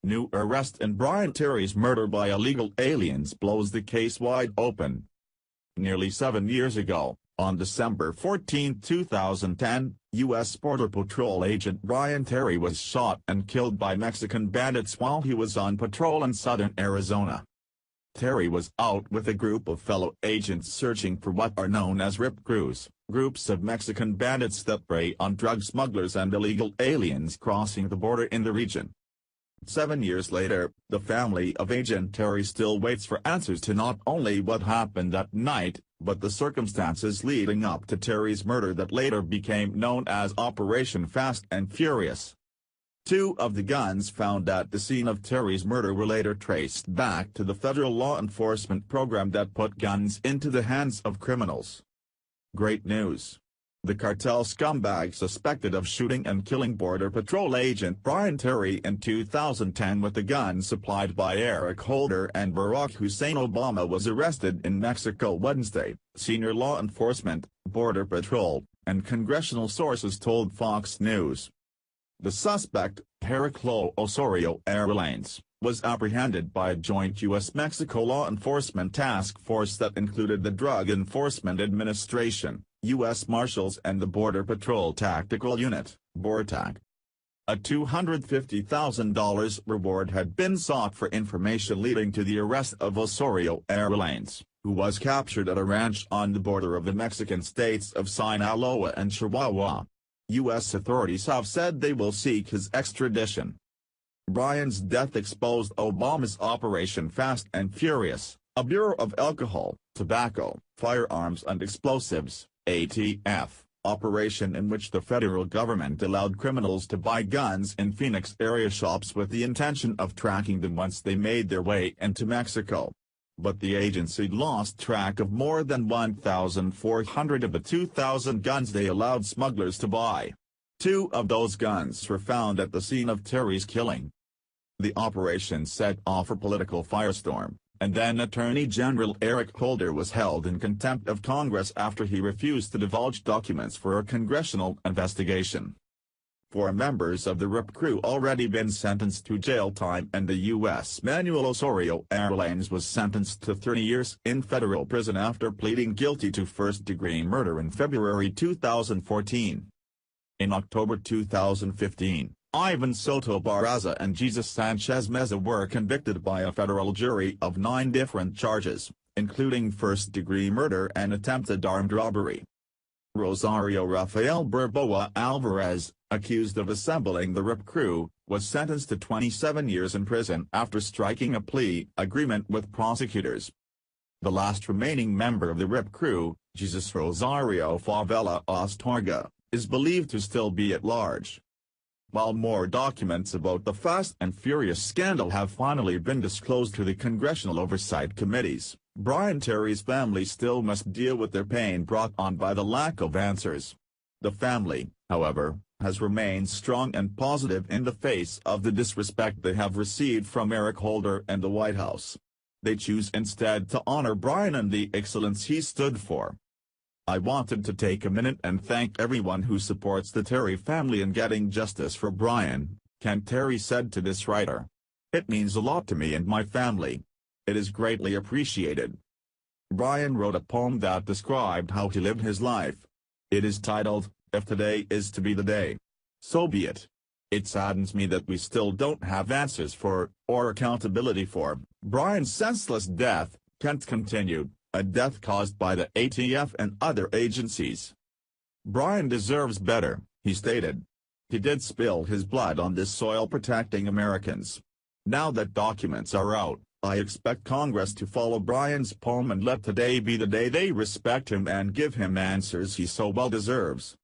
New arrest in Brian Terry's murder by illegal aliens blows the case wide open. Nearly 7 years ago, on December 14, 2010, U.S. Border Patrol agent Brian Terry was shot and killed by Mexican bandits while he was on patrol in southern Arizona. Terry was out with a group of fellow agents searching for what are known as RIP crews, groups of Mexican bandits that prey on drug smugglers and illegal aliens crossing the border in the region. 7 years later, the family of Agent Terry still waits for answers to not only what happened that night, but the circumstances leading up to Terry's murder that later became known as Operation Fast and Furious. 2 of the guns found at the scene of Terry's murder were later traced back to the federal law enforcement program that put guns into the hands of criminals. Great news! The cartel scumbag suspected of shooting and killing Border Patrol agent Brian Terry in 2010 with the gun supplied by Eric Holder and Barack Hussein Obama was arrested in Mexico Wednesday, senior law enforcement, Border Patrol, and congressional sources told Fox News. The suspect, Herculano Osorio Airlines, was apprehended by a joint U.S.-Mexico law enforcement task force that included the Drug Enforcement Administration, U.S. Marshals and the Border Patrol Tactical Unit, BORTAC. A $250,000 reward had been sought for information leading to the arrest of Osorio Airlines, who was captured at a ranch on the border of the Mexican states of Sinaloa and Chihuahua. U.S. authorities have said they will seek his extradition. Brian's death exposed Obama's Operation Fast and Furious, a Bureau of Alcohol, Tobacco, Firearms and Explosives (ATF) operation in which the federal government allowed criminals to buy guns in Phoenix area shops with the intention of tracking them once they made their way into Mexico. But the agency lost track of more than 1,400 of the 2,000 guns they allowed smugglers to buy. 2 of those guns were found at the scene of Terry's killing. The operation set off a political firestorm, and then Attorney General Eric Holder was held in contempt of Congress after he refused to divulge documents for a congressional investigation. 4 members of the RIP crew already been sentenced to jail time, and the U.S. Manuel Osorio Airlines was sentenced to 30 years in federal prison after pleading guilty to first-degree murder in February 2014. In October 2015, Ivan Soto Barraza and Jesus Sanchez Meza were convicted by a federal jury of 9 different charges, including first-degree murder and attempted armed robbery. Rosario Rafael Burboa Alvarez, accused of assembling the RIP crew, was sentenced to 27 years in prison after striking a plea agreement with prosecutors. The last remaining member of the RIP crew, Jesus Rosario Favela Astorga, is believed to still be at large. While more documents about the Fast and Furious scandal have finally been disclosed to the congressional oversight committees, Brian Terry's family still must deal with their pain brought on by the lack of answers. The family, however, has remained strong and positive in the face of the disrespect they have received from Eric Holder and the White House. They choose instead to honor Brian and the excellence he stood for. I wanted to take a minute and thank everyone who supports the Terry family in getting justice for Brian, Ken Terry said to this writer. It means a lot to me and my family. It is greatly appreciated. Brian wrote a poem that described how he lived his life. It is titled, If Today Is to Be the Day. So be it. It saddens me that we still don't have answers for, or accountability for, Brian's senseless death, Kent continued, a death caused by the ATF and other agencies. Brian deserves better, he stated. He did spill his blood on this soil protecting Americans. Now that documents are out, I expect Congress to follow Brian's poem and let today be the day they respect him and give him answers he so well deserves.